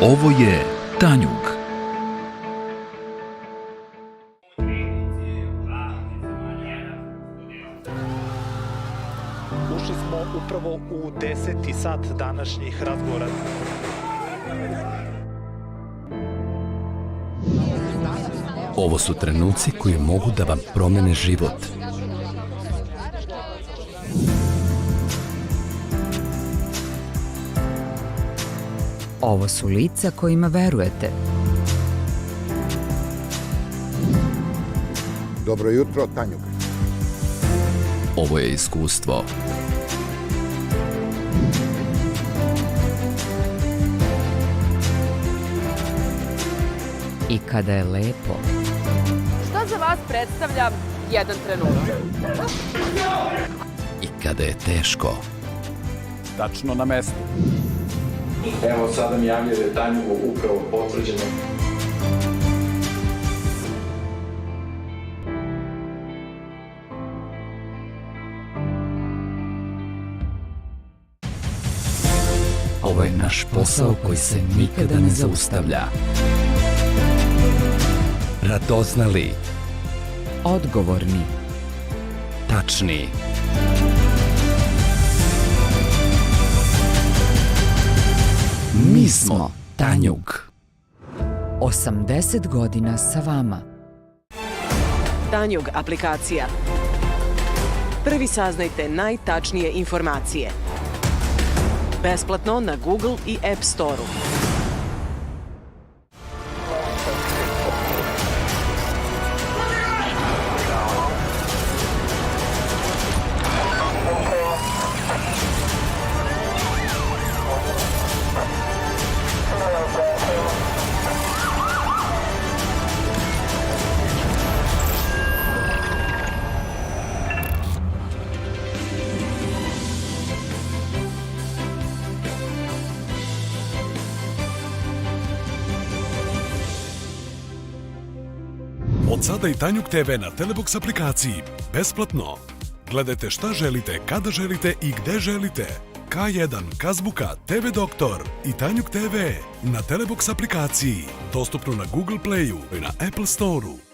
Ovo je Tanjug. Ušli smo upravo u 10. sat današnjih razgovora. Ovo su trenuci koji mogu da vam promene život. Ovo su lica kojima verujete. Dobro jutro, Tanjug. Ovo je iskustvo. I kada je lepo. Šta za vas predstavlja jedan trenutak? I kada je teško. Tačno na mestu. Evo sada mi javljaju da je Tanjugu upravo potvrđeno. Ovo je naš posao koji se nikada ne zaustavlja. Radoznali, Odgovorni. tačni. Mi smo Tanjug. 80 godina sa vama. Tanjug aplikacija. Prvi saznajte najtačnije informacije. Besplatno na Google i App Store-u. Od sada i Tanjug TV na Telebox aplikaciji. Besplatno. Gledajte šta želite, kada želite i gde želite. K1, Kazbuka, TV Doktor i Tanjug TV na Telebox aplikaciji. Dostupno na Google Playu i na Apple Store-u.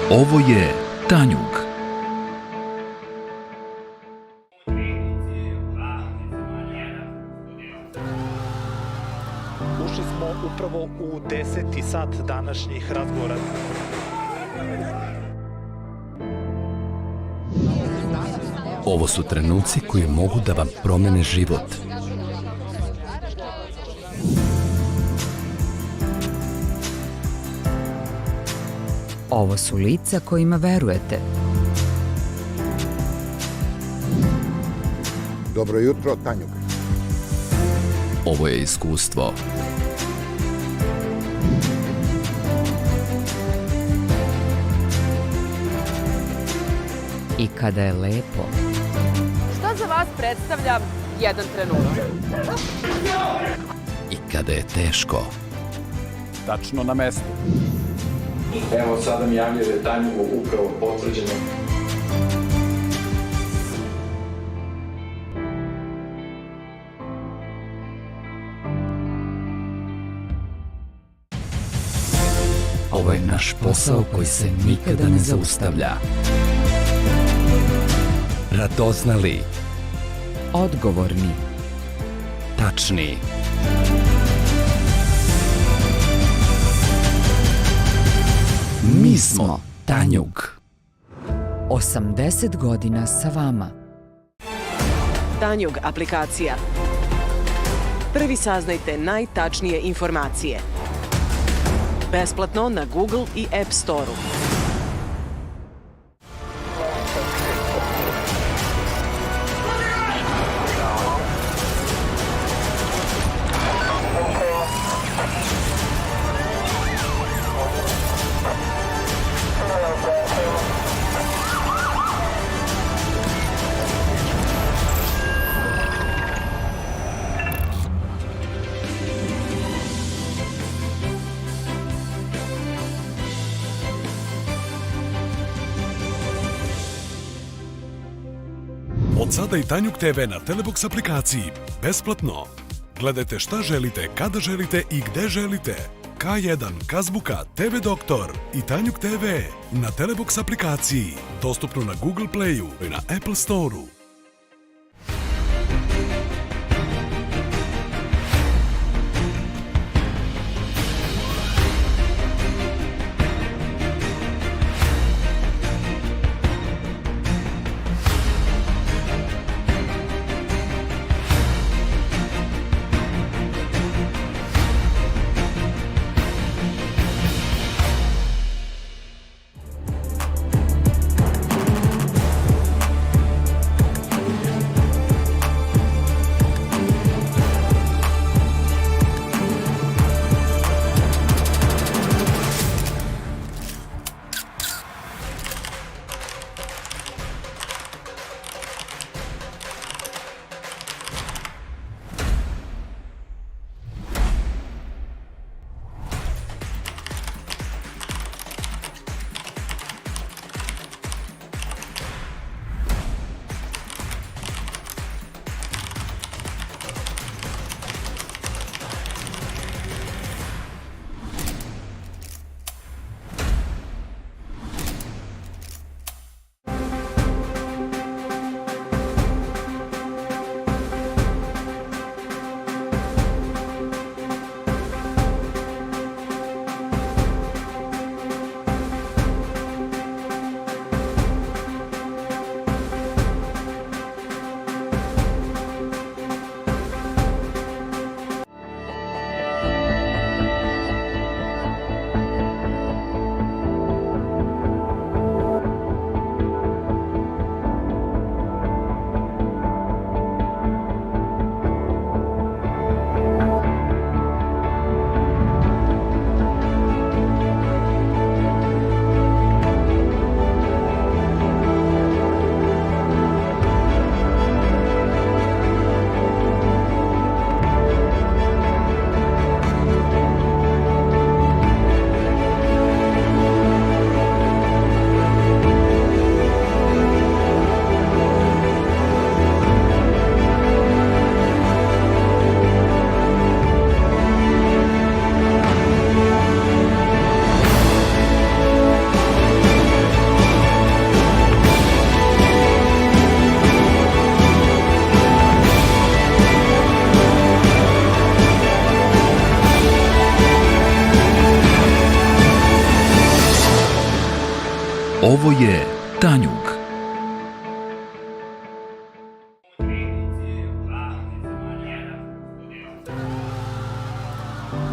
Ovo je Tanjug. Ušli smo upravo u 10. sat današnjih razgovora. Ovo su trenuci koji mogu da vam promene život. Ovo su lica kojima verujete. Dobro jutro, Tanjug. Ovo je iskustvo. I kada je lepo, Šta za vas predstavlja jedan trenutak? I kada je teško. Tačno na mestu. Evo sada mi javljaju da je Tanjugu upravo potvrđeno. Ovo je naš posao koji se nikada ne zaustavlja. Radoznali, odgovorni, tačni. Mi smo Tanjug. 80 godina sa vama. Tanjug aplikacija. Prvi saznajte najtačnije informacije. Besplatno na Google i App Store-u. Od sada i Tanjug TV na Telebox aplikaciji. Besplatno. Gledajte šta želite, kada želite i gde želite. K1, Kazbuka, TV Doktor i Tanjug TV na Telebox aplikaciji. Dostupno na Google Playu i na Apple Store-u. Ovo je Tanjug.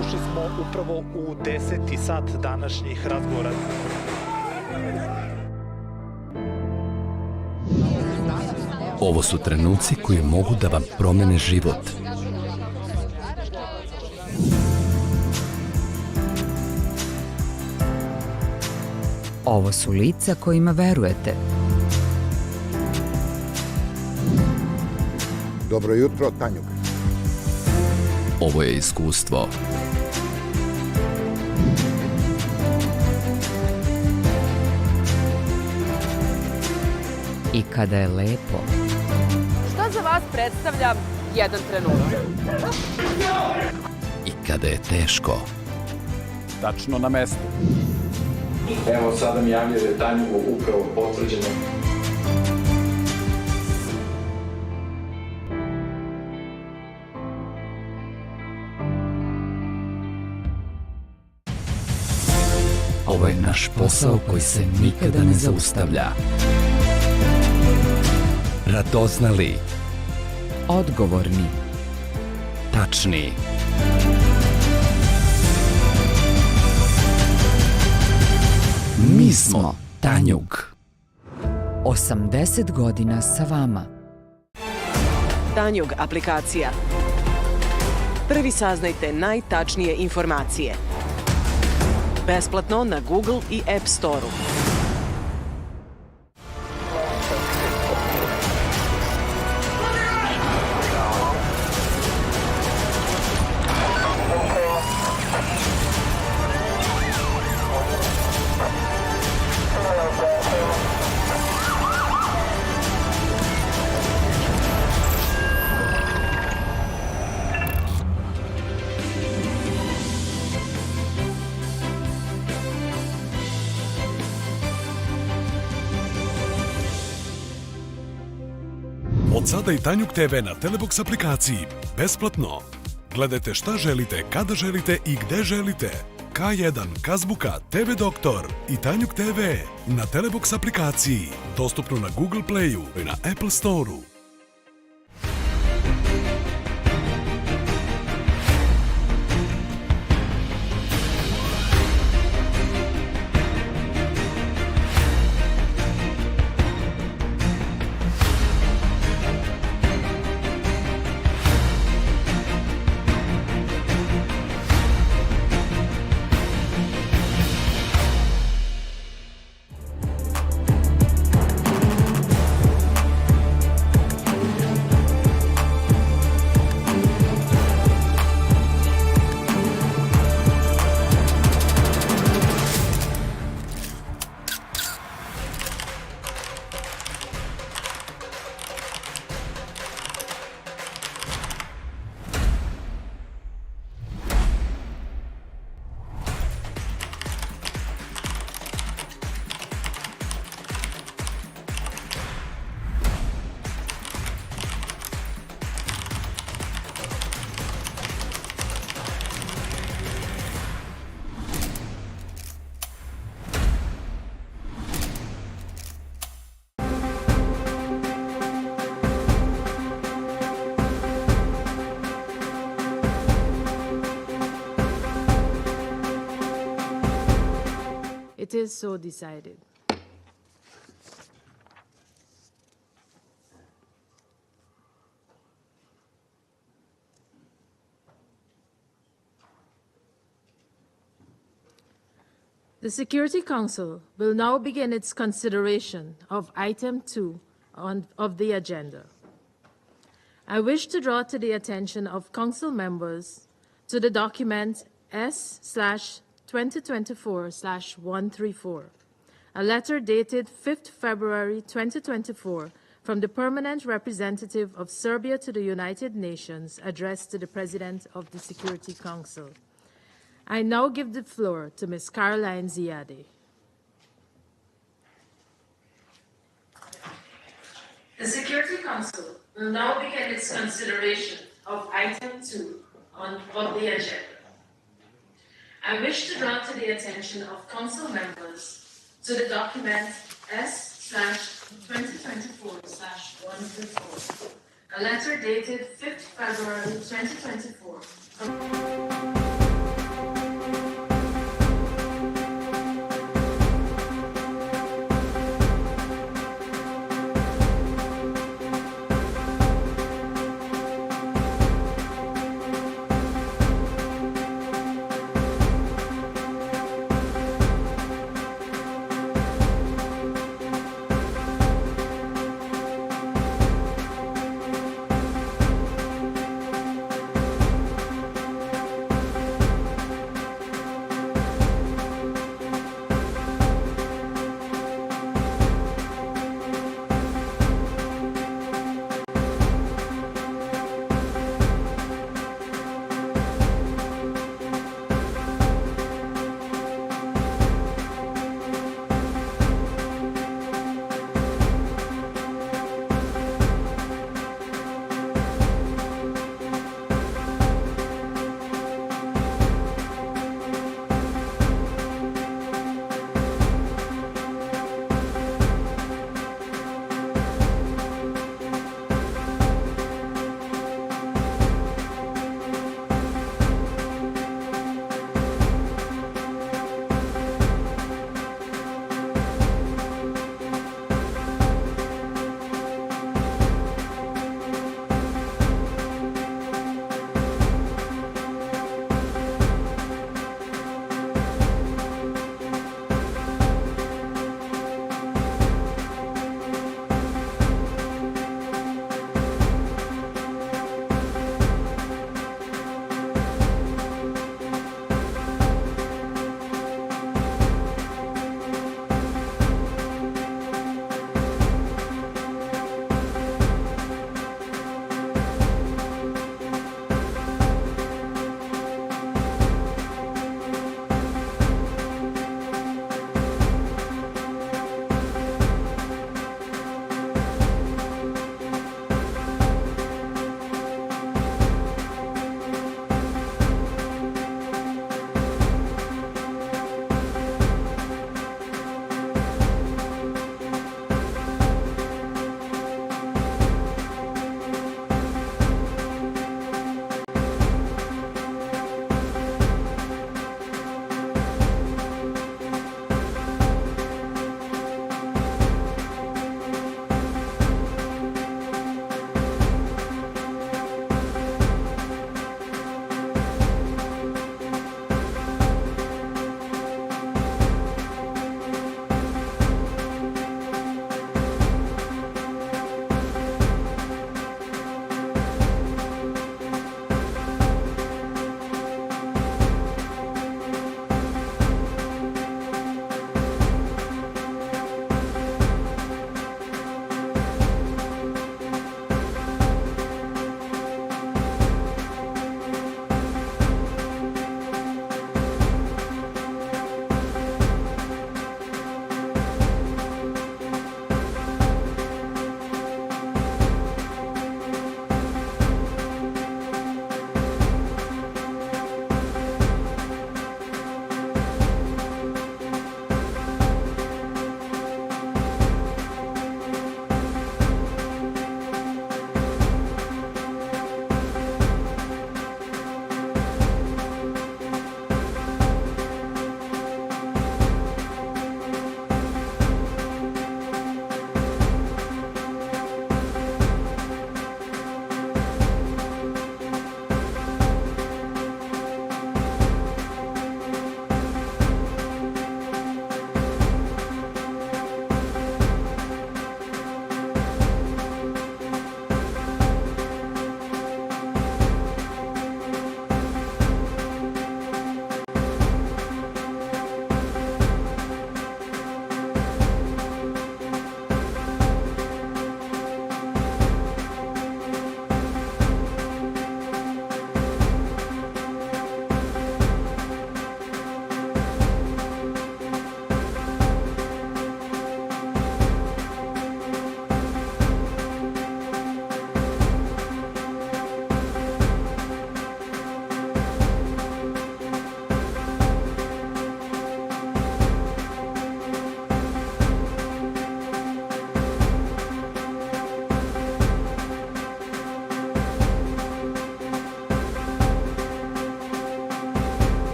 Ušli smo upravo u 10. sat današnjih razgovora. Ovo su trenuci koji mogu da vam promene život. Ovo su lica kojima verujete. Dobro jutro, Tanjug. Ovo je iskustvo. I kada je lepo, Šta za vas predstavlja jedan trenutak? I kada je teško. Tačno na mestu. Evo sada mi javlja da je Tanjugu upravo potvrđeno. Ovo je naš posao koji se nikada ne zaustavlja. Radoznali, odgovorni, tačni. Mi smo Tanjug. 80 godina sa vama. Tanjug aplikacija. Prvi saznajte najtačnije informacije. Besplatno na Google i App Store-u. Od sada i Tanjug TV na Telebox aplikaciji. Besplatno. Gledajte šta želite, kada želite i gde želite. K1, Kazbuka, TV Doktor i Tanjug TV na Telebox aplikaciji. Dostupno na Google Playu i na Apple Store-u. It is so decided. The Security Council will now begin its consideration of Item 2 of the agenda. I wish to draw to the attention of Council members to the document S/2024/134, a letter dated 5th February 2024 from the Permanent Representative of Serbia to the United Nations addressed to the President of the Security Council. I now give the floor to Ms. Caroline Ziade. The Security Council will now begin its consideration of Item 2 of the agenda. I wish to draw to the attention of Council members to the document S/2024/134, a letter dated 5th February 2024.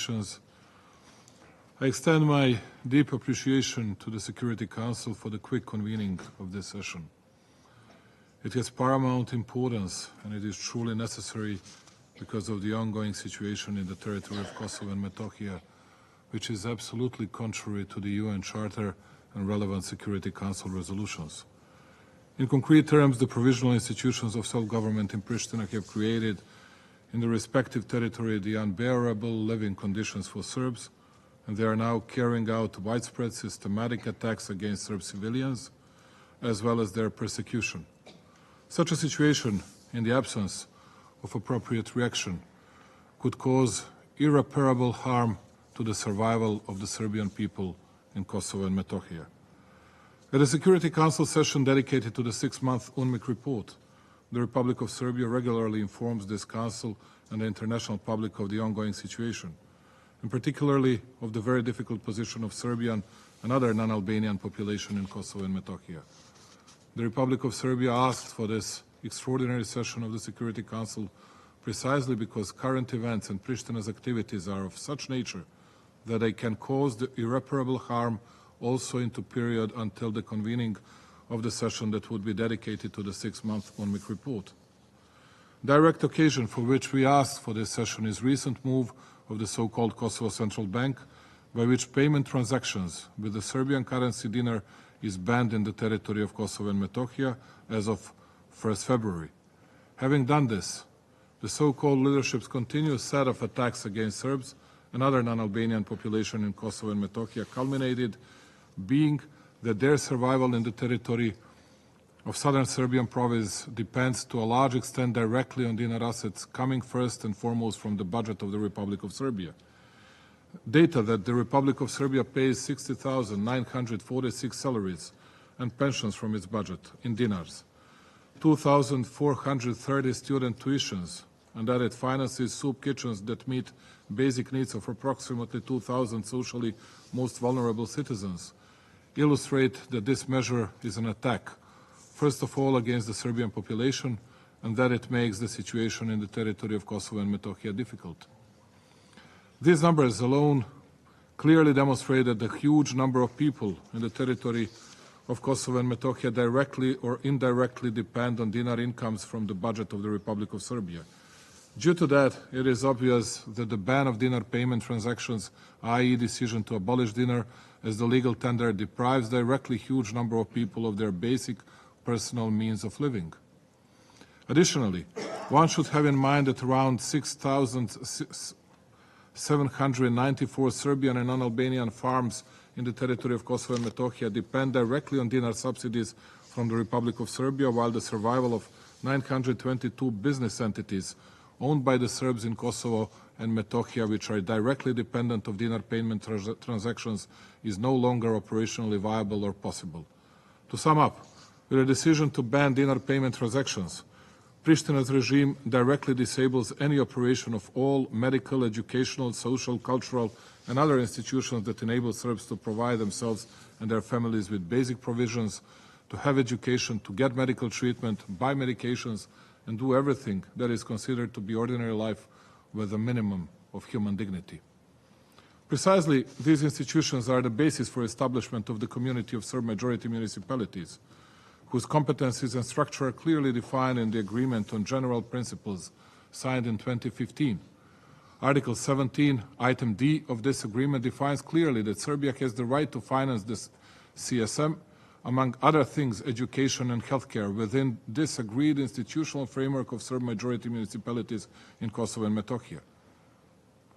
nations, I extend my deep appreciation to the Security Council for the quick convening of this session. It has paramount importance, and it is truly necessary because of the ongoing situation in the territory of Kosovo and Metohija, which is absolutely contrary to the UN Charter and relevant Security Council resolutions. In concrete terms, the provisional institutions of self-government in Pristina have created in the respective territory the unbearable living conditions for Serbs, and they are now carrying out widespread systematic attacks against Serb civilians, as well as their persecution. Such a situation, in the absence of appropriate reaction, could cause irreparable harm to the survival of the Serbian people in Kosovo and Metohija. At a Security Council session dedicated to the 6-month UNMIK report, the Republic of Serbia regularly informs this Council and the international public of the ongoing situation, and particularly of the very difficult position of Serbian and other non-Albanian population in Kosovo and Metohija. The Republic of Serbia asked for this extraordinary session of the Security Council precisely because current events and Pristina's activities are of such nature that they can cause the irreparable harm also into period until the convening of the session that would be dedicated to the 6-month UNMIK report. Direct occasion for which we asked for this session is recent move of the so-called Kosovo Central Bank, by which payment transactions with the Serbian currency dinar is banned in the territory of Kosovo and Metohija as of 1st February. Having done this, the so-called leadership's continuous set of attacks against Serbs and other non-Albanian population in Kosovo and Metohija culminated being that their survival in the territory of southern Serbian province depends to a large extent directly on dinar assets coming first and foremost from the budget of the Republic of Serbia. Data that the Republic of Serbia pays 60,946 salaries and pensions from its budget in dinars, 2,430 student tuitions, and that it finances soup kitchens that meet basic needs of approximately 2,000 socially most vulnerable citizens, illustrate that this measure is an attack, first of all against the Serbian population, and that it makes the situation in the territory of Kosovo and Metohija difficult. These numbers alone clearly demonstrate that the huge number of people in the territory of Kosovo and Metohija directly or indirectly depend on dinar incomes from the budget of the Republic of Serbia. Due to that, it is obvious that the ban of dinar payment transactions, i.e. decision to abolish dinar as the legal tender, deprives directly huge number of people of their basic personal means of living. Additionally, one should have in mind that around 6,794 Serbian and non-Albanian farms in the territory of Kosovo and Metohija depend directly on dinar subsidies from the Republic of Serbia, while the survival of 922 business entities owned by the Serbs in Kosovo and Metohija, which are directly dependent of dinar payment transactions, is no longer operationally viable or possible. To sum up, with a decision to ban dinar payment transactions, Pristina's regime directly disables any operation of all medical, educational, social, cultural, and other institutions that enable Serbs to provide themselves and their families with basic provisions, to have education, to get medical treatment, buy medications, and do everything that is considered to be ordinary life with a minimum of human dignity. Precisely, these institutions are the basis for establishment of the community of Serb-majority municipalities, whose competencies and structure are clearly defined in the Agreement on General Principles signed in 2015. Article 17, Item D of this agreement defines clearly that Serbia has the right to finance this CSM, among other things, education and healthcare, within this agreed institutional framework of Serb-majority municipalities in Kosovo and Metohija.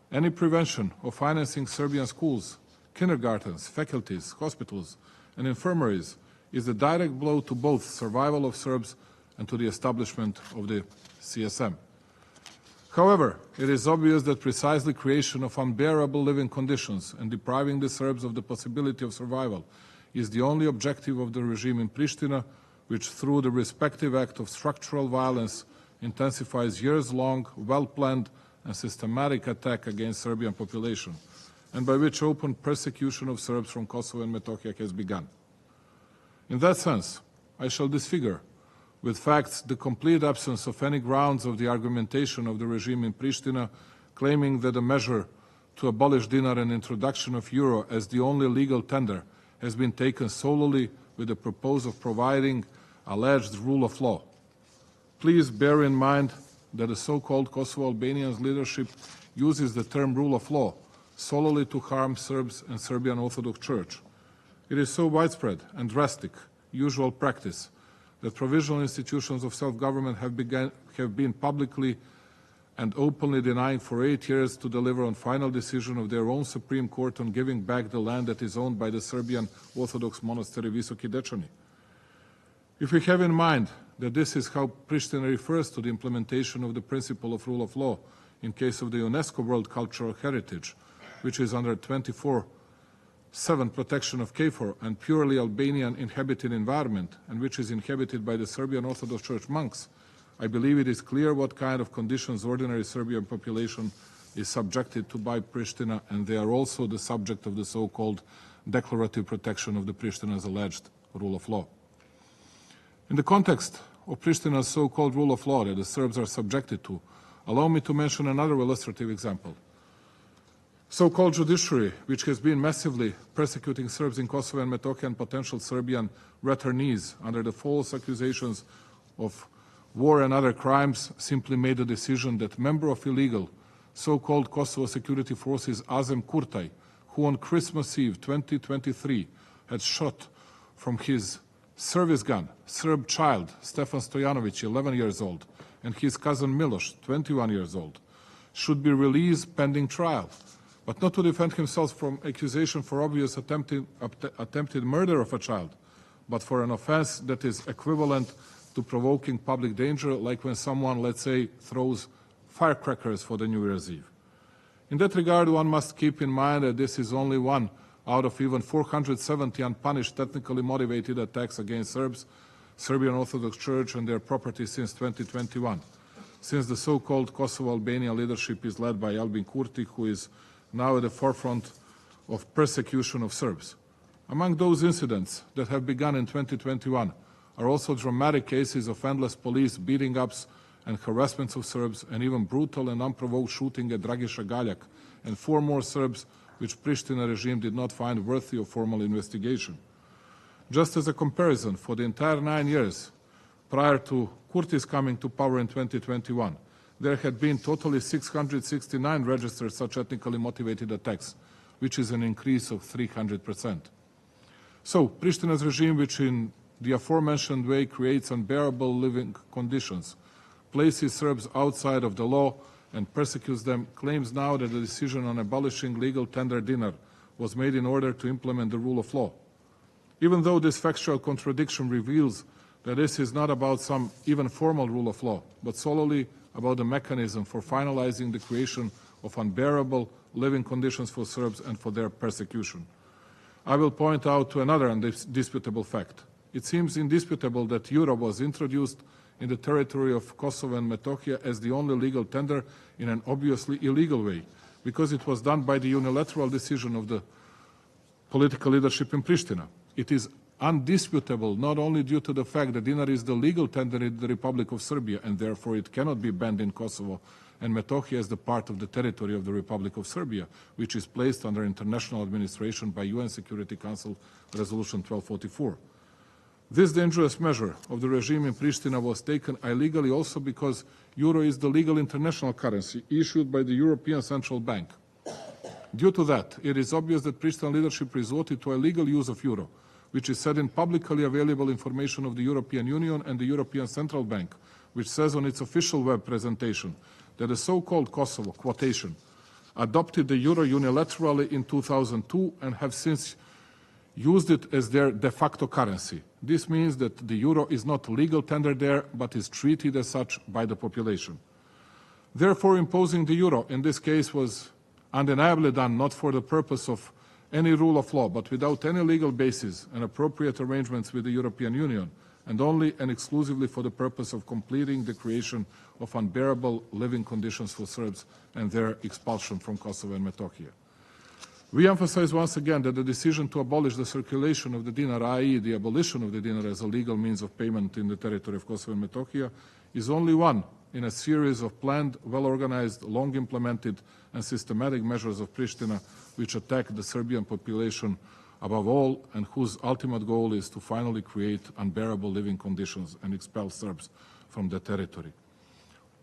Any prevention of financing Serbian schools, kindergartens, faculties, hospitals, and infirmaries is a direct blow to both survival of Serbs and to the establishment of the CSM. However, it is obvious that precisely creation of unbearable living conditions and depriving the Serbs of the possibility of survival is the only objective of the regime in Pristina, which through the respective act of structural violence intensifies years-long, well-planned and systematic attack against Serbian population, and by which open persecution of Serbs from Kosovo and Metohija has begun. In that sense, I shall disfigure with facts the complete absence of any grounds of the argumentation of the regime in Pristina, claiming that a measure to abolish dinar and introduction of euro as the only legal tender has been taken solely with the purpose of providing alleged rule of law. Please bear in mind that the so-called Kosovo Albanians leadership uses the term rule of law solely to harm Serbs and Serbian Orthodox Church. It is so widespread and drastic, usual practice, that provisional institutions of self-government have been publicly and openly denying for 8 years to deliver on final decision of their own Supreme Court on giving back the land that is owned by the Serbian Orthodox monastery Visoki Dečani. If we have in mind that this is how Pristina refers to the implementation of the principle of rule of law in case of the UNESCO World Cultural Heritage, which is under 24/7 protection of KFOR and purely Albanian inhabited environment, and which is inhabited by the Serbian Orthodox Church monks, I believe it is clear what kind of conditions ordinary Serbian population is subjected to by Pristina, and they are also the subject of the so-called declarative protection of the Pristina's alleged rule of law. In the context of Pristina's so-called rule of law that the Serbs are subjected to, allow me to mention another illustrative example. So-called judiciary, which has been massively persecuting Serbs in Kosovo and Metohija and potential Serbian returnees under the false accusations of war and other crimes, simply made a decision that member of illegal so-called Kosovo security forces Azem Kurtaj, who on Christmas Eve 2023 had shot from his service gun Serb child Stefan Stojanović, 11 years old, and his cousin Miloš, 21 years old, should be released pending trial, but not to defend himself from accusation for obvious attempted murder of a child, but for an offense that is equivalent to provoking public danger, like when someone, let's say, throws firecrackers for the New Year's Eve. In that regard, one must keep in mind that this is only one out of even 470 unpunished, technically motivated attacks against Serbs, Serbian Orthodox Church, and their property since 2021, since the so-called Kosovo Albania leadership is led by Albin Kurti, who is now at the forefront of persecution of Serbs. Among those incidents that have begun in 2021 are also dramatic cases of endless police beating-ups and harassments of Serbs, and even brutal and unprovoked shooting at Dragiša Galjak and 4 more Serbs, which Pristina regime did not find worthy of formal investigation. Just as a comparison, for the entire 9 years prior to Kurti's coming to power in 2021, there had been totally 669 registered such ethnically motivated attacks, which is an increase of 300%. So, Pristina's regime, which in the aforementioned way creates unbearable living conditions, places Serbs outside of the law and persecutes them, claims now that the decision on abolishing legal tender dinar was made in order to implement the rule of law. Even though this factual contradiction reveals that this is not about some even formal rule of law, but solely about the mechanism for finalizing the creation of unbearable living conditions for Serbs and for their persecution. I will point out to another indisputable fact. It seems indisputable that euro was introduced in the territory of Kosovo and Metohija as the only legal tender in an obviously illegal way, because it was done by the unilateral decision of the political leadership in Pristina. It is undisputable not only due to the fact that dinar is the legal tender in the Republic of Serbia, and therefore it cannot be banned in Kosovo and Metohija as the part of the territory of the Republic of Serbia, which is placed under international administration by UN Security Council Resolution 1244. This dangerous measure of the regime in Pristina was taken illegally also because euro is the legal international currency issued by the European Central Bank. Due to that, it is obvious that Pristina leadership resorted to illegal use of euro, which is said in publicly available information of the European Union and the European Central Bank, which says on its official web presentation that the so-called Kosovo quotation adopted the euro unilaterally in 2002 and have since used it as their de facto currency. This means that the euro is not legal tender there, but is treated as such by the population. Therefore, imposing the euro in this case was undeniably done not for the purpose of any rule of law, but without any legal basis and appropriate arrangements with the European Union, and only and exclusively for the purpose of completing the creation of unbearable living conditions for Serbs and their expulsion from Kosovo and Metohija. We emphasize once again that the decision to abolish the circulation of the dinar, i.e. the abolition of the dinar as a legal means of payment in the territory of Kosovo and Metohija, is only one in a series of planned, well-organized, long-implemented and systematic measures of Pristina which attack the Serbian population above all and whose ultimate goal is to finally create unbearable living conditions and expel Serbs from the territory.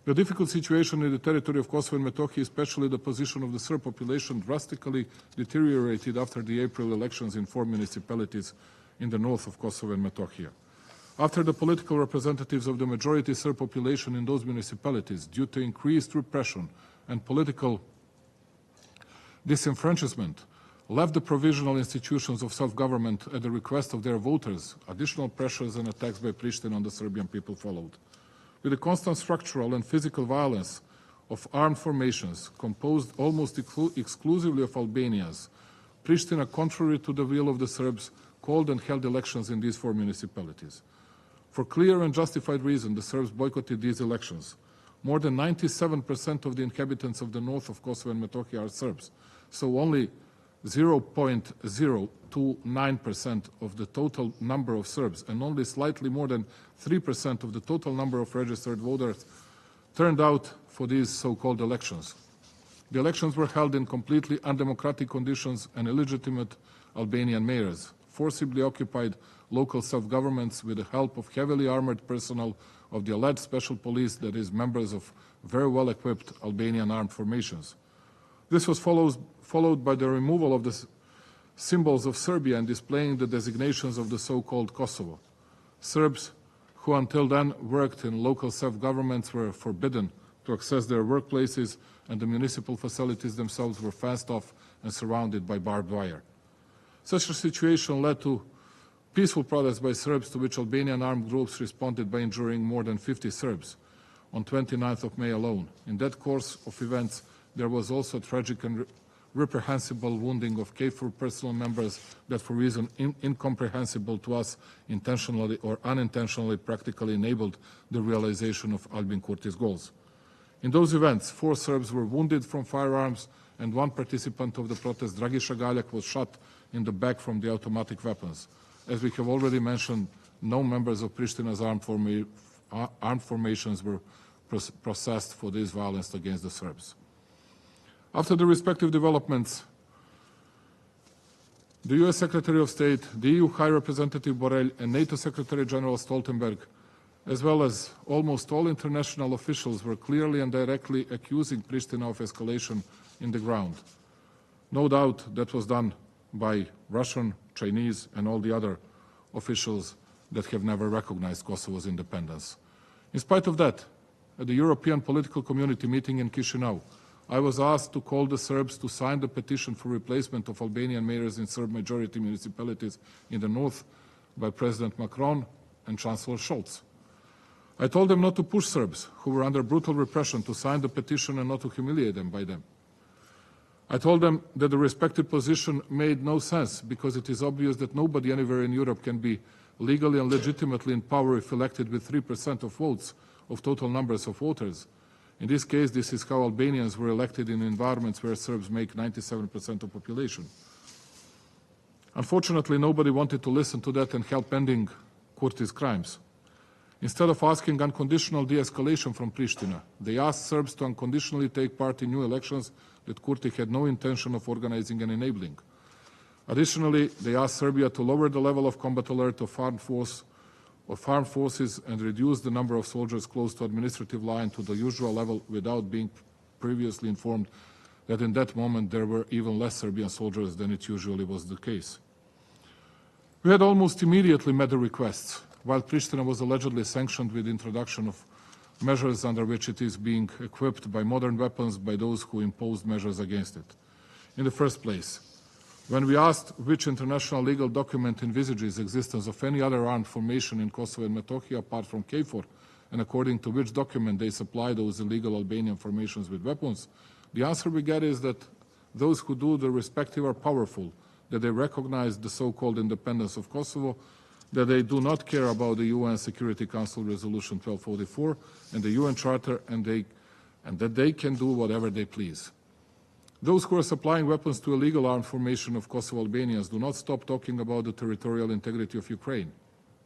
The difficult situation in the territory of Kosovo and Metohija, especially the position of the Serb population, drastically deteriorated after the April elections in 4 municipalities in the north of Kosovo and Metohija. After the political representatives of the majority Serb population in those municipalities, due to increased repression and political disenfranchisement, left the provisional institutions of self-government at the request of their voters, additional pressures and attacks by Pristina on the Serbian people followed. With the constant structural and physical violence of armed formations composed almost exclusively of Albanians, Pristina, contrary to the will of the Serbs, called and held elections in these 4 municipalities. For clear and justified reason, the Serbs boycotted these elections. More than 97% of the inhabitants of the north of Kosovo and Metohija are Serbs, so only 0.029% of the total number of Serbs and only slightly more than 3% of the total number of registered voters turned out for these so-called elections. The elections were held in completely undemocratic conditions and illegitimate Albanian mayors, forcibly occupied local self-governments with the help of heavily armored personnel of the alleged special police, that is, members of very well-equipped Albanian armed formations. This was followed by the removal of the symbols of Serbia and displaying the designations of the so-called Kosovo. Serbs who until then worked in local self-governments were forbidden to access their workplaces, and the municipal facilities themselves were fenced off and surrounded by barbed wire. Such a situation led to peaceful protests by Serbs, to which Albanian armed groups responded by injuring more than 50 Serbs on 29th of May alone. In that course of events, there was also tragic and reprehensible wounding of KFOR personal members that, for reasons incomprehensible to us, intentionally or unintentionally practically enabled the realization of Albin Kurti's goals. In those events, 4 Serbs were wounded from firearms, and 1 participant of the protest, Dragiša Galjak, was shot in the back from the automatic weapons. As we have already mentioned, no members of Pristina's armed formations were processed for this violence against the Serbs. After the respective developments, the U.S. Secretary of State, the EU High Representative Borrell, and NATO Secretary General Stoltenberg, as well as almost all international officials, were clearly and directly accusing Pristina of escalation in the ground. No doubt that was done by Russian, Chinese, and all the other officials that have never recognized Kosovo's independence. In spite of that, at the European Political Community meeting in Chisinau, I was asked to call the Serbs to sign the petition for replacement of Albanian mayors in Serb-majority municipalities in the north by President Macron and Chancellor Scholz. I told them not to push Serbs, who were under brutal repression, to sign the petition and not to humiliate them by them. I told them that the respective position made no sense, because it is obvious that nobody anywhere in Europe can be legally and legitimately in power if elected with 3% of votes of total numbers of voters. In this case, this is how Albanians were elected in environments where Serbs make 97% of population. Unfortunately, nobody wanted to listen to that and help ending Kurti's crimes. Instead of asking unconditional de-escalation from Pristina, they asked Serbs to unconditionally take part in new elections that Kurti had no intention of organizing and enabling. Additionally, they asked Serbia to lower the level of combat alert of armed forces and reduce the number of soldiers close to administrative line to the usual level, without being previously informed that in that moment there were even less Serbian soldiers than it usually was the case. We had almost immediately met the requests, while Pristina was allegedly sanctioned with the introduction of measures under which it is being equipped by modern weapons by those who imposed measures against it. In the first place, when we asked which international legal document envisages existence of any other armed formation in Kosovo and Metohija apart from KFOR, and according to which document they supply those illegal Albanian formations with weapons, the answer we get is that those who do the respective are powerful, that they recognize the so-called independence of Kosovo, that they do not care about the UN Security Council Resolution 1244 and the UN Charter, and that they can do whatever they please. Those who are supplying weapons to illegal armed formation of Kosovo Albanians do not stop talking about the territorial integrity of Ukraine.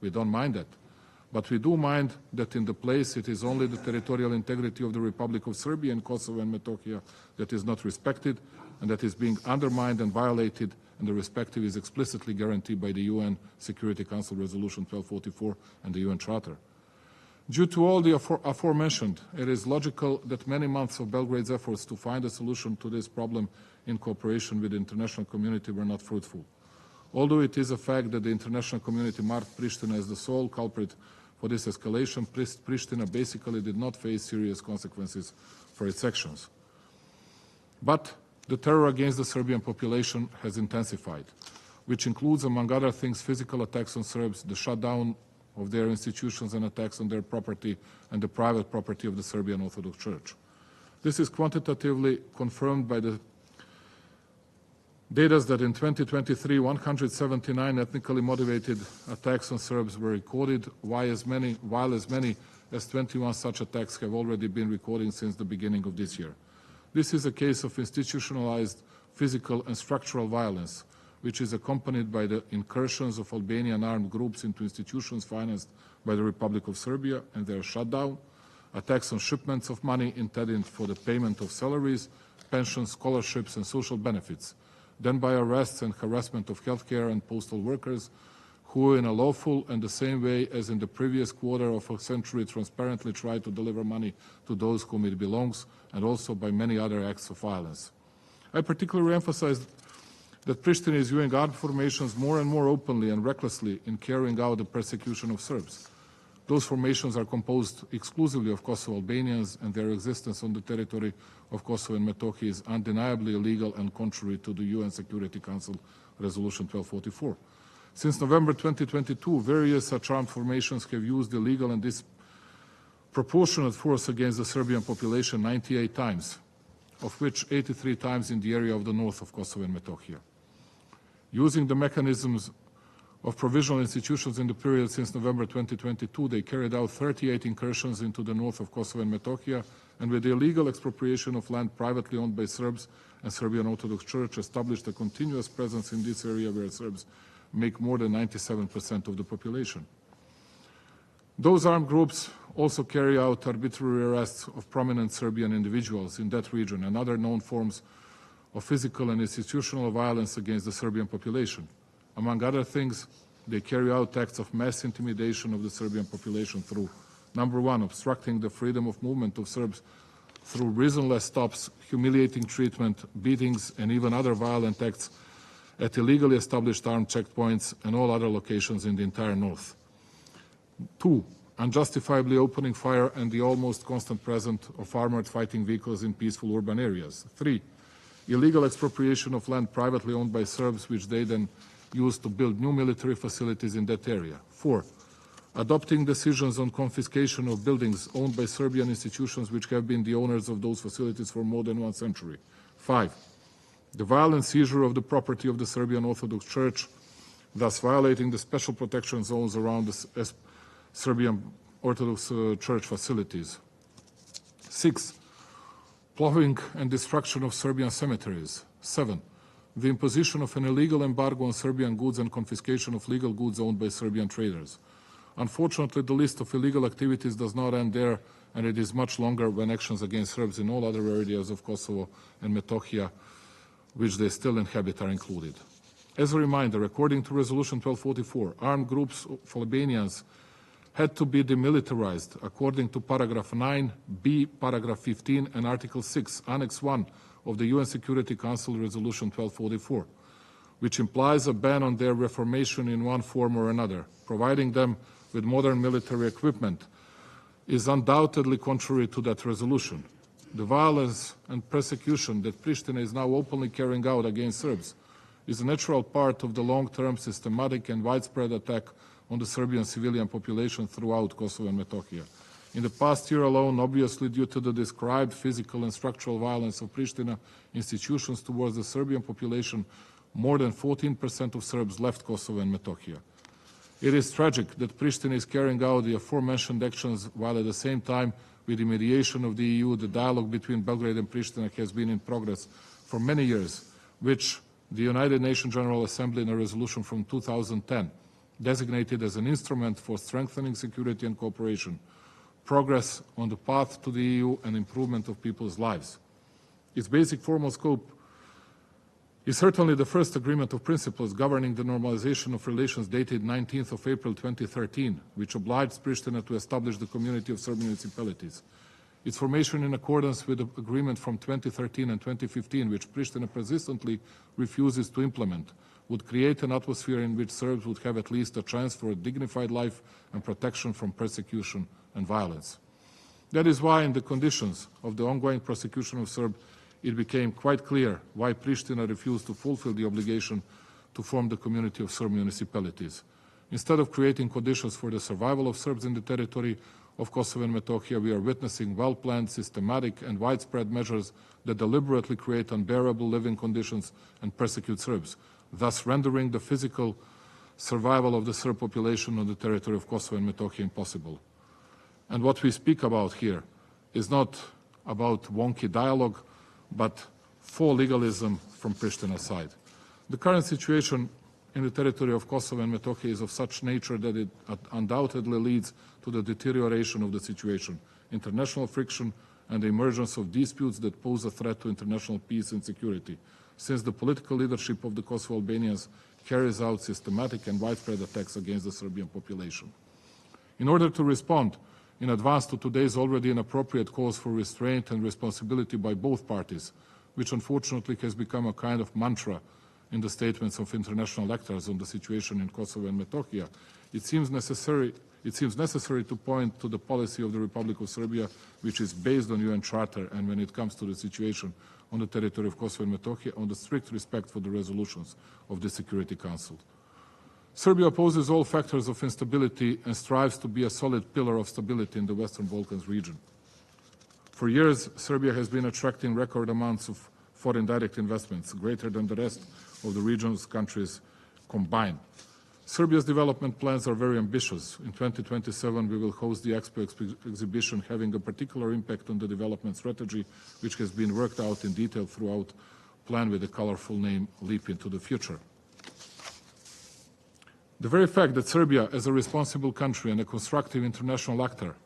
We don't mind that. But we do mind that in the place it is only the territorial integrity of the Republic of Serbia and Kosovo and Metohija that is not respected and that is being undermined and violated, and the respective is explicitly guaranteed by the UN Security Council Resolution 1244 and the UN Charter. Due to all the aforementioned, it is logical that many months of Belgrade's efforts to find a solution to this problem in cooperation with the international community were not fruitful. Although it is a fact that the international community marked Pristina as the sole culprit for this escalation, Pristina basically did not face serious consequences for its actions. But the terror against the Serbian population has intensified, which includes, among other things, physical attacks on Serbs, the shutdown of their institutions and attacks on their property and the private property of the Serbian Orthodox Church. This is quantitatively confirmed by the data that in 2023, 179 ethnically motivated attacks on Serbs were recorded, while as many as 21 such attacks have already been recorded since the beginning of this year. This is a case of institutionalized physical and structural violence, which is accompanied by the incursions of Albanian armed groups into institutions financed by the Republic of Serbia and their shutdown, attacks on shipments of money intended for the payment of salaries, pensions, scholarships, and social benefits, then by arrests and harassment of healthcare and postal workers who, in a lawful and the same way as in the previous quarter of a century, transparently try to deliver money to those whom it belongs, and also by many other acts of violence. I particularly emphasize that Pristina is viewing armed formations more and more openly and recklessly in carrying out the persecution of Serbs. Those formations are composed exclusively of Kosovo Albanians, and their existence on the territory of Kosovo and Metohija is undeniably illegal and contrary to the UN Security Council Resolution 1244. Since November 2022, various such armed formations have used illegal and disproportionate force against the Serbian population 98 times, of which 83 times in the area of the north of Kosovo and Metohija. Using the mechanisms of provisional institutions in the period since November 2022, they carried out 38 incursions into the north of Kosovo and Metohija, and with the illegal expropriation of land privately owned by Serbs and Serbian Orthodox Church, established a continuous presence in this area where Serbs make more than 97% of the population. Those armed groups also carry out arbitrary arrests of prominent Serbian individuals in that region and other known forms of physical and institutional violence against the Serbian population. Among other things, they carry out acts of mass intimidation of the Serbian population through, number one, obstructing the freedom of movement of Serbs through reasonless stops, humiliating treatment, beatings, and even other violent acts at illegally established armed checkpoints and all other locations in the entire north. Two, unjustifiably opening fire and the almost constant presence of armored fighting vehicles in peaceful urban areas. Three, illegal expropriation of land privately owned by Serbs, which they then used to build new military facilities in that area. Four, adopting decisions on confiscation of buildings owned by Serbian institutions which have been the owners of those facilities for more than 1 century. Five, the violent seizure of the property of the Serbian Orthodox Church, thus violating the special protection zones around the Serbian Orthodox Church facilities. Six, plowing and destruction of Serbian cemeteries. Seven, the imposition of an illegal embargo on Serbian goods and confiscation of legal goods owned by Serbian traders. Unfortunately, the list of illegal activities does not end there, and it is much longer when actions against Serbs in all other areas of Kosovo and Metohija, which they still inhabit, are included. As a reminder, according to Resolution 1244, armed groups of Albanians had to be demilitarized according to paragraph 9b, paragraph 15, and Article 6, Annex 1 of the UN Security Council Resolution 1244, which implies a ban on their reformation in one form or another. Providing them with modern military equipment is undoubtedly contrary to that resolution. The violence and persecution that Pristina is now openly carrying out against Serbs is a natural part of the long-term systematic and widespread attack on the Serbian civilian population throughout Kosovo and Metohija. In the past year alone, obviously due to the described physical and structural violence of Pristina institutions towards the Serbian population, more than 14% of Serbs left Kosovo and Metohija. It is tragic that Pristina is carrying out the aforementioned actions while at the same time, with the mediation of the EU, the dialogue between Belgrade and Pristina has been in progress for many years, which the United Nations General Assembly in a resolution from 2010 designated as an instrument for strengthening security and cooperation, progress on the path to the EU, and improvement of people's lives. Its basic formal scope is certainly the first agreement of principles governing the normalization of relations dated 19th of April 2013, which obliged Pristina to establish the community of Serb municipalities. Its formation in accordance with the agreement from 2013 and 2015, which Pristina persistently refuses to implement, would create an atmosphere in which Serbs would have at least a chance for a dignified life and protection from persecution and violence. That is why, in the conditions of the ongoing persecution of Serbs, it became quite clear why Pristina refused to fulfill the obligation to form the community of Serb municipalities. Instead of creating conditions for the survival of Serbs in the territory of Kosovo and Metohija, we are witnessing well-planned, systematic, and widespread measures that deliberately create unbearable living conditions and persecute Serbs, thus rendering the physical survival of the Serb population on the territory of Kosovo and Metohija impossible. And what we speak about here is not about wonky dialogue, but full legalism from Pristina's side. The current situation in the territory of Kosovo and Metohija is of such nature that it undoubtedly leads to the deterioration of the situation, international friction, and the emergence of disputes that pose a threat to international peace and security, since the political leadership of the Kosovo Albanians carries out systematic and widespread attacks against the Serbian population. In order to respond in advance to today's already inappropriate calls for restraint and responsibility by both parties, which unfortunately has become a kind of mantra in the statements of international actors on the situation in Kosovo and Metohija, it seems necessary to point to the policy of the Republic of Serbia, which is based on UN Charter, and when it comes to the situation on the territory of Kosovo and Metohija, on the strict respect for the resolutions of the Security Council. Serbia opposes all factors of instability and strives to be a solid pillar of stability in the Western Balkans region. For years, Serbia has been attracting record amounts of foreign direct investments, greater than the rest of the region's countries combined. Serbia's development plans are very ambitious. In 2027, we will host the Expo exhibition, having a particular impact on the development strategy, which has been worked out in detail throughout, plan with the colorful name Leap into the Future. The very fact that Serbia, as a responsible country and a constructive international actor,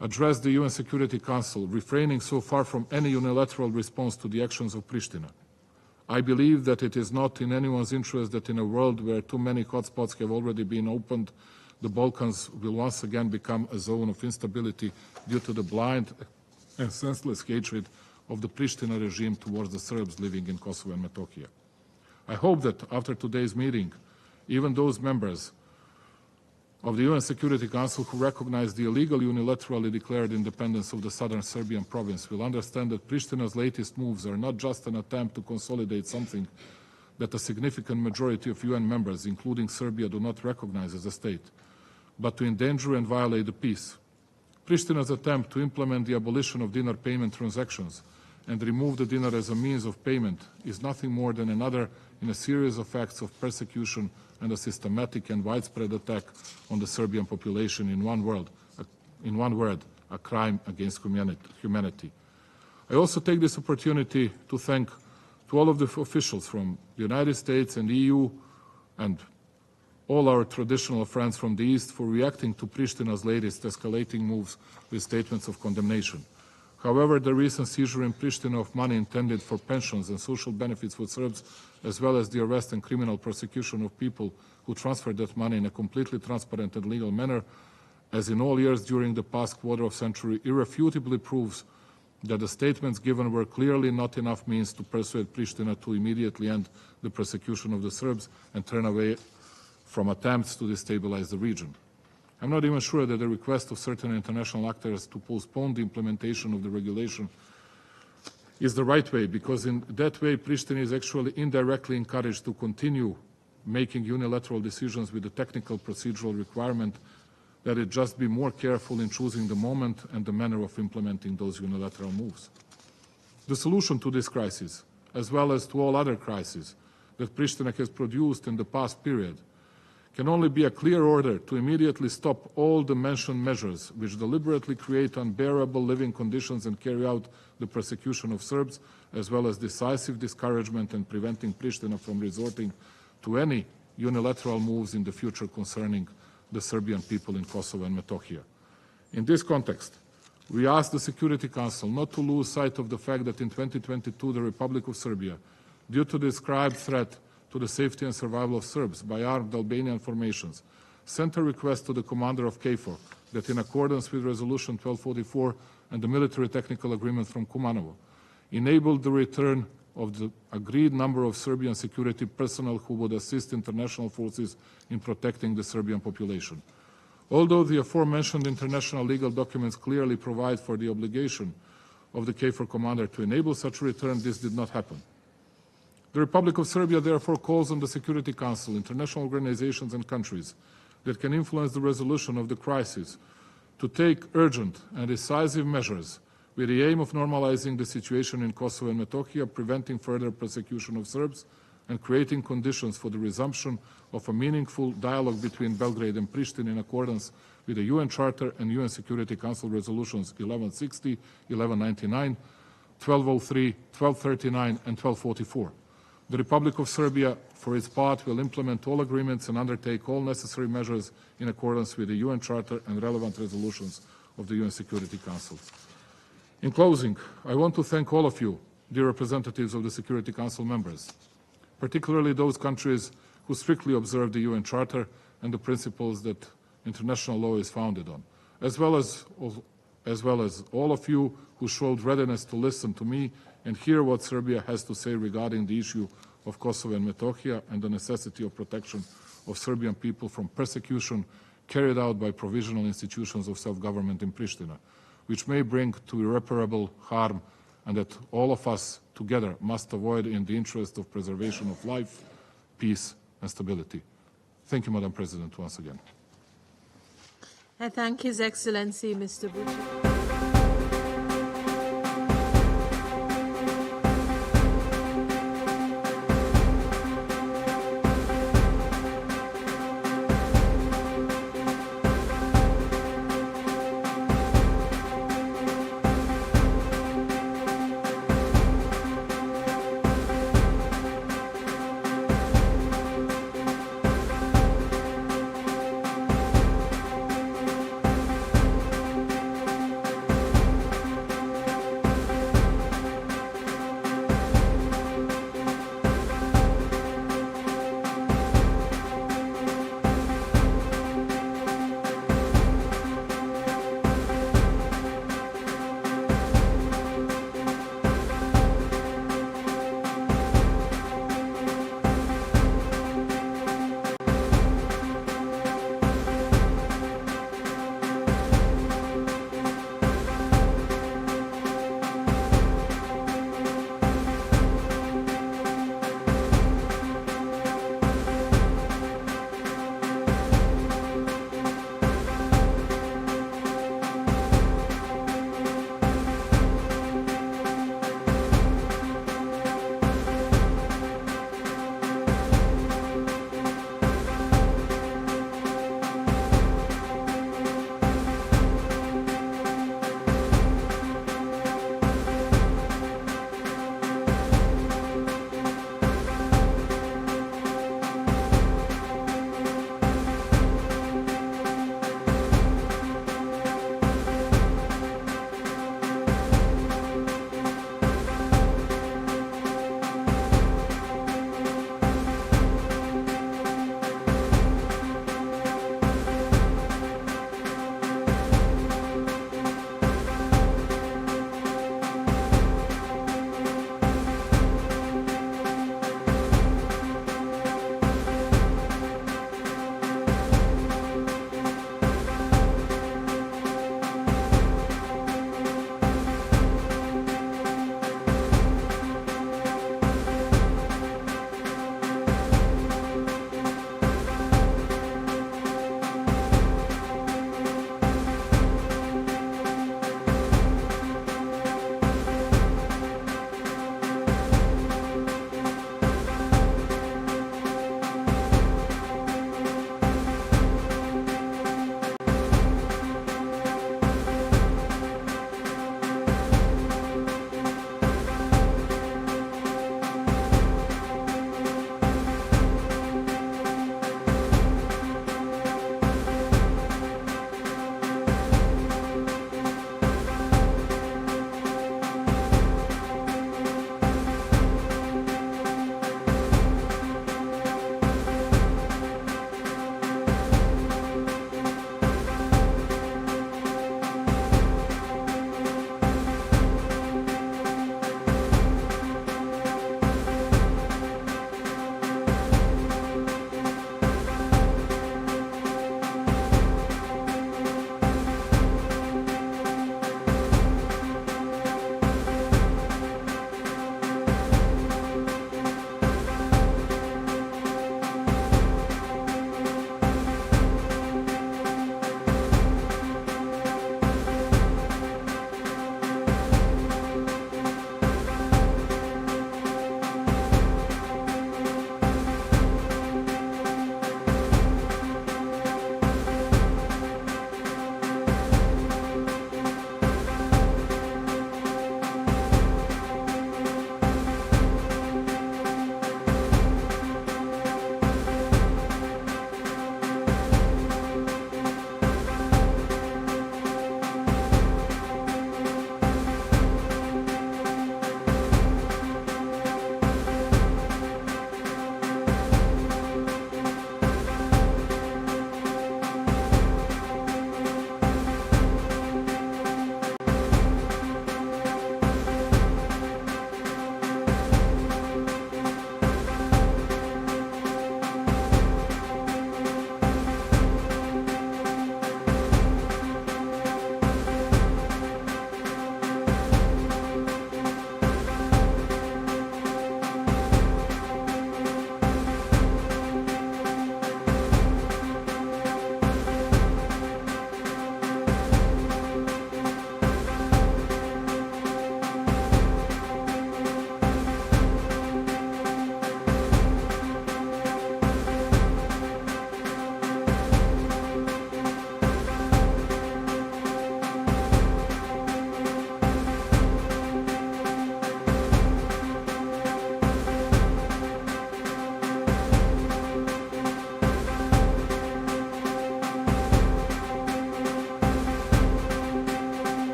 addressed the UN Security Council, refraining so far from any unilateral response to the actions of Pristina. I believe that it is not in anyone's interest that in a world where too many hotspots have already been opened, the Balkans will once again become a zone of instability due to the blind and senseless hatred of the Pristina regime towards the Serbs living in Kosovo and Metohija. I hope that after today's meeting, even those members of the UN Security Council who recognize the illegal unilaterally declared independence of the southern Serbian province will understand that Pristina's latest moves are not just an attempt to consolidate something that a significant majority of UN members, including Serbia, do not recognize as a state, but to endanger and violate the peace. Pristina's attempt to implement the abolition of dinar payment transactions and remove the dinar as a means of payment is nothing more than another in a series of acts of persecution and a systematic and widespread attack on the Serbian population. In one word, a crime against humanity. I also take this opportunity to thank to all of the officials from the United States and the EU and all our traditional friends from the East for reacting to Pristina's latest escalating moves with statements of condemnation. However, the recent seizure in Pristina of money intended for pensions and social benefits for Serbs, as well as the arrest and criminal prosecution of people who transferred that money in a completely transparent and legal manner, as in all years during the past quarter of century, irrefutably proves that the statements given were clearly not enough means to persuade Pristina to immediately end the persecution of the Serbs and turn away from attempts to destabilize the region. I'm not even sure that the request of certain international actors to postpone the implementation of the regulation is the right way, because in that way Pristina is actually indirectly encouraged to continue making unilateral decisions with the technical procedural requirement that it just be more careful in choosing the moment and the manner of implementing those unilateral moves. The solution to this crisis, as well as to all other crises that Pristina has produced in the past period, can only be a clear order to immediately stop all the mentioned measures which deliberately create unbearable living conditions and carry out the persecution of Serbs, as well as decisive discouragement and preventing Pristina from resorting to any unilateral moves in the future concerning the Serbian people in Kosovo and Metohija. In this context, we ask the Security Council not to lose sight of the fact that in 2022 the Republic of Serbia, due to the described threat to the safety and survival of Serbs by armed Albanian formations, sent a request to the commander of KFOR that in accordance with Resolution 1244 and the military technical agreement from Kumanovo, enabled the return of the agreed number of Serbian security personnel who would assist international forces in protecting the Serbian population. Although the aforementioned international legal documents clearly provide for the obligation of the KFOR commander to enable such a return, this did not happen. The Republic of Serbia therefore calls on the Security Council, international organizations and countries that can influence the resolution of the crisis to take urgent and decisive measures with the aim of normalizing the situation in Kosovo and Metohija, preventing further persecution of Serbs, and creating conditions for the resumption of a meaningful dialogue between Belgrade and Pristina in accordance with the UN Charter and UN Security Council resolutions 1160, 1199, 1203, 1239, and 1244. The Republic of Serbia, for its part, will implement all agreements and undertake all necessary measures in accordance with the UN Charter and relevant resolutions of the UN Security Council. In closing, I want to thank all of you, dear representatives of the Security Council members, particularly those countries who strictly observe the UN Charter and the principles that international law is founded on, as well as all of you who showed readiness to listen to me and hear what Serbia has to say regarding the issue of Kosovo and Metohija and the necessity of protection of Serbian people from persecution carried out by provisional institutions of self-government in Pristina, which may bring to irreparable harm and that all of us together must avoid in the interest of preservation of life, peace, and stability. Thank you, Madam President, once again. I thank His Excellency, Mr. Vučić.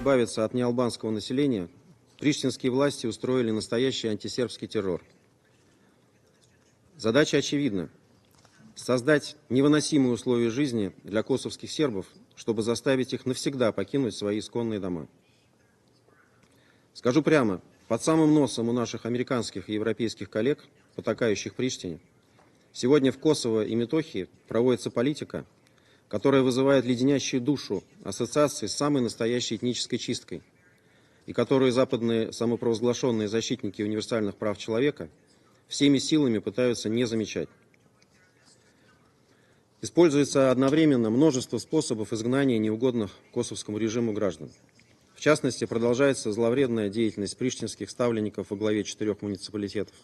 избавиться от неалбанского населения, приштинские власти устроили настоящий антисербский террор. Задача очевидна – создать невыносимые условия жизни для косовских сербов, чтобы заставить их навсегда покинуть свои исконные дома. Скажу прямо, под самым носом у наших американских и европейских коллег, потакающих Приштине, сегодня в Косово и Метохии проводится политика, которая вызывает леденящую душу ассоциации с самой настоящей этнической чисткой, и которую западные самопровозглашенные защитники универсальных прав человека всеми силами пытаются не замечать. Используется одновременно множество способов изгнания неугодных косовскому режиму граждан. В частности, продолжается зловредная деятельность приштинских ставленников во главе 4 муниципалитетов.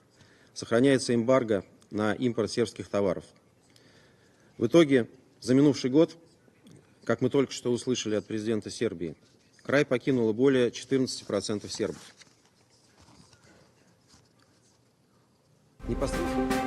Сохраняется эмбарго на импорт сербских товаров. В итоге, за минувший год, как мы только что услышали от президента Сербии, край покинуло более 14% сербов. Непосредственно...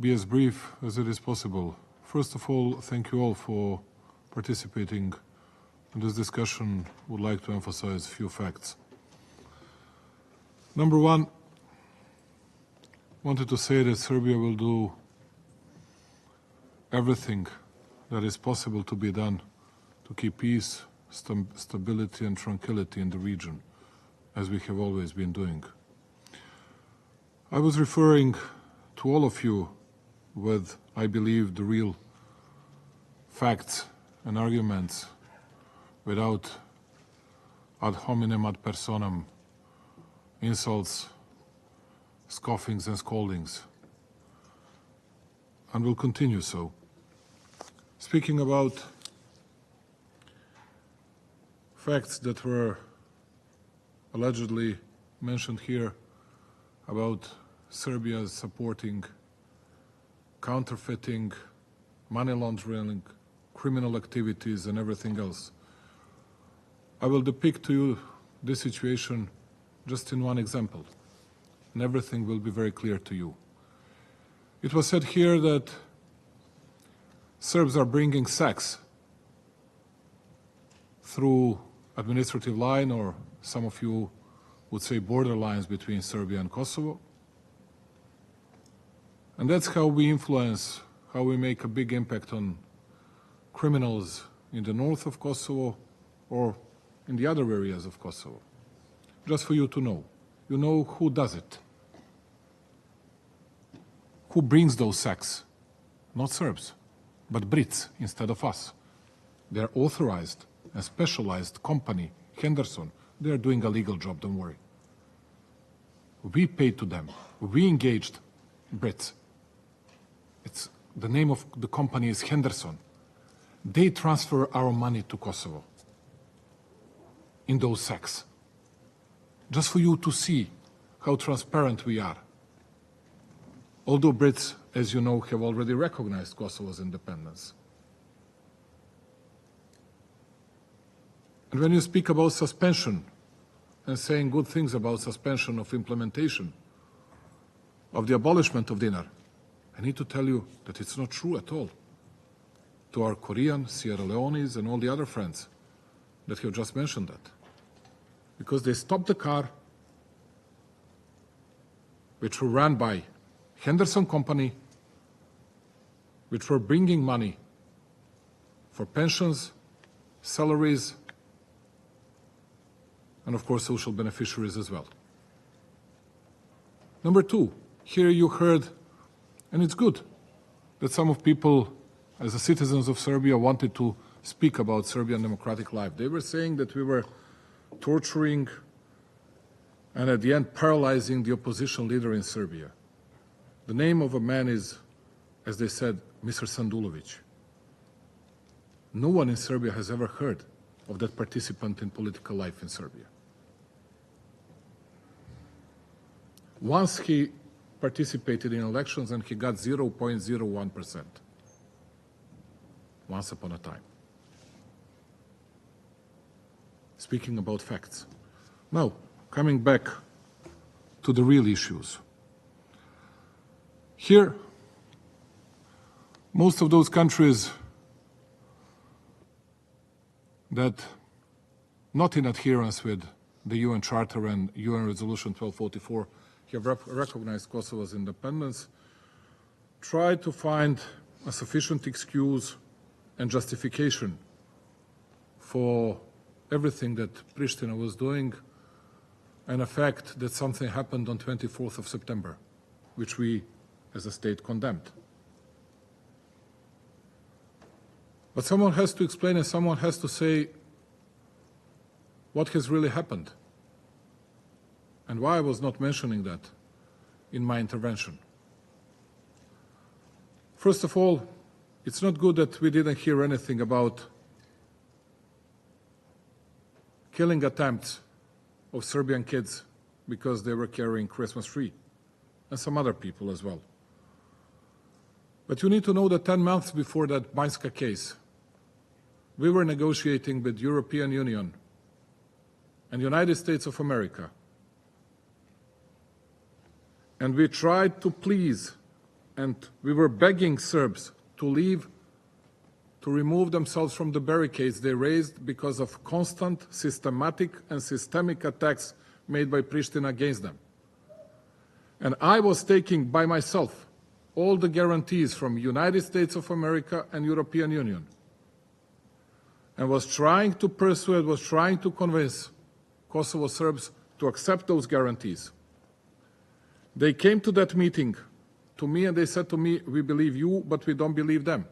be as brief as it is possible. First of all, thank you all for participating in this discussion. I would like to emphasize a few facts. Number one, I wanted to say that Serbia will do everything that is possible to be done to keep peace, stability and tranquility in the region, as we have always been doing. I was referring to all of you with, I believe, the real facts and arguments without ad hominem ad personam, insults, scoffings and scoldings, and will continue so. Speaking about facts that were allegedly mentioned here about Serbia supporting counterfeiting, money laundering, criminal activities and everything else. I will depict to you this situation just in one example, and everything will be very clear to you. It was said here that Serbs are bringing sex through administrative line, or some of you would say border lines between Serbia and Kosovo. And that's how we influence, how we make a big impact on criminals in the north of Kosovo or in the other areas of Kosovo. Just for you to know. You know who does it. Who brings those sex? Not Serbs, but Brits instead of us. They're authorized and specialized company, Henderson. They're doing a legal job, don't worry. We paid to them. We engaged Brits. The name of the company is Henderson. They transfer our money to Kosovo in those sex. Just for you to see how transparent we are. Although Brits, as you know, have already recognized Kosovo's independence. And when you speak about suspension and saying good things about suspension of implementation of the abolishment of dinner, I need to tell you that it's not true at all. To our Korean, Sierra Leone's and all the other friends that have just mentioned that. Because they stopped the car which were run by Henderson Company, which were bringing money for pensions, salaries, and of course social beneficiaries as well. Number two, here you heard, and it's good, that some of people, as the citizens of Serbia, wanted to speak about Serbian democratic life. They were saying that we were torturing and at the end paralyzing the opposition leader in Serbia. The name of a man is, as they said, Mr. Sandulovic. No one in Serbia has ever heard of that participant in political life in Serbia. Once he participated in elections and he got 0.01%. Once upon a time. Speaking about facts. Now, coming back to the real issues. Here, most of those countries that not in adherence with the UN Charter and UN Resolution 1244 have recognized Kosovo's independence, try to find a sufficient excuse and justification for everything that Pristina was doing, and a fact that something happened on 24th of September, which we as a state condemned. But someone has to explain and someone has to say what has really happened and why I was not mentioning that in my intervention. First of all, it's not good that we didn't hear anything about killing attempts of Serbian kids because they were carrying Christmas tree, and some other people as well. But you need to know that 10 months before that Banjska case, we were negotiating with European Union and United States of America. And we tried to please and we were begging Serbs to leave, to remove themselves from the barricades they raised because of constant, systematic, and systemic attacks made by Pristina against them. And I was taking by myself all the guarantees from United States of America and European Union, and was trying to persuade, was trying to convince Kosovo Serbs to accept those guarantees. They came to that meeting to me and they said to me, we believe you, but we don't believe them.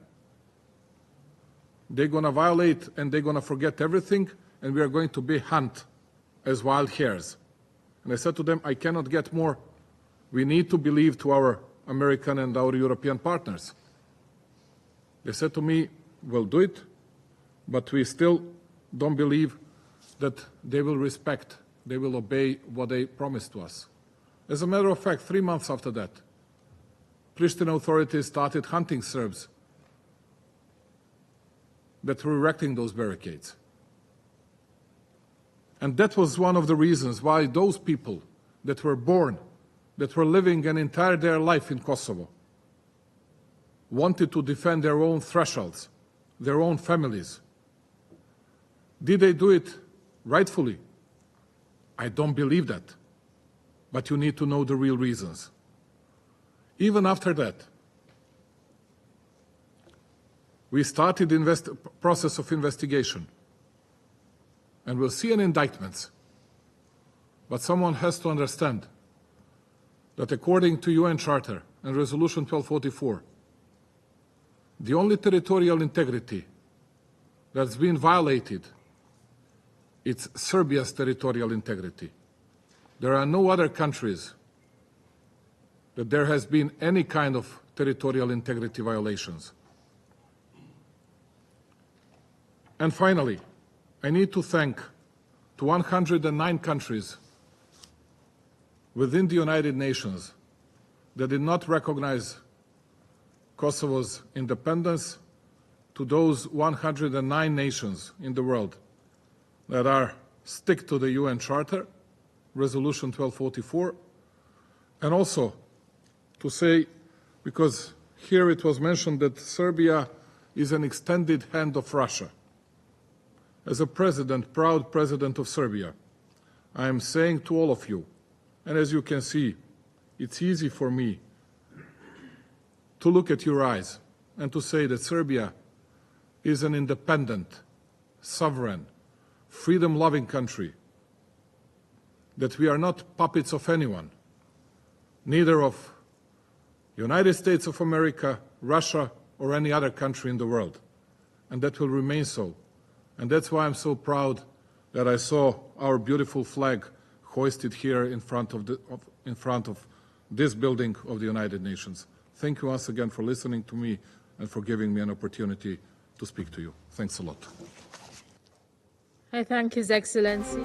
They're going to violate and they're going to forget everything, and we are going to be hunted as wild hares. And I said to them, I cannot get more. We need to believe to our American and our European partners. They said to me, we'll do it, but we still don't believe that they will respect, they will obey what they promised to us. As a matter of fact, 3 months after that, Pristina authorities started hunting Serbs that were erecting those barricades. And that was one of the reasons why those people that were born, that were living an entire their life in Kosovo, wanted to defend their own thresholds, their own families. Did they do it rightfully? I don't believe that. But you need to know the real reasons. Even after that, we started the process of investigation. And we'll see an indictments. But someone has to understand that according to UN Charter and Resolution 1244, the only territorial integrity that's been violated, it's Serbia's territorial integrity. There are no other countries that there has been any kind of territorial integrity violations. And finally, I need to thank to 109 countries within the United Nations that did not recognize Kosovo's independence, to those 109 nations in the world that are stick to the UN Charter, Resolution 1244, and also to say, because here it was mentioned that Serbia is an extended hand of Russia. As a president, proud president of Serbia, I am saying to all of you, and as you can see, it's easy for me to look at your eyes and to say that Serbia is an independent, sovereign, freedom-loving country, that we are not puppets of anyone, neither of United States of America, Russia, or any other country in the world, and that will remain so. And that's why I'm so proud that I saw our beautiful flag hoisted here in front of this building of the United Nations. Thank you once again for listening to me and for giving me an opportunity to speak to you. Thanks a lot. I thank His Excellency.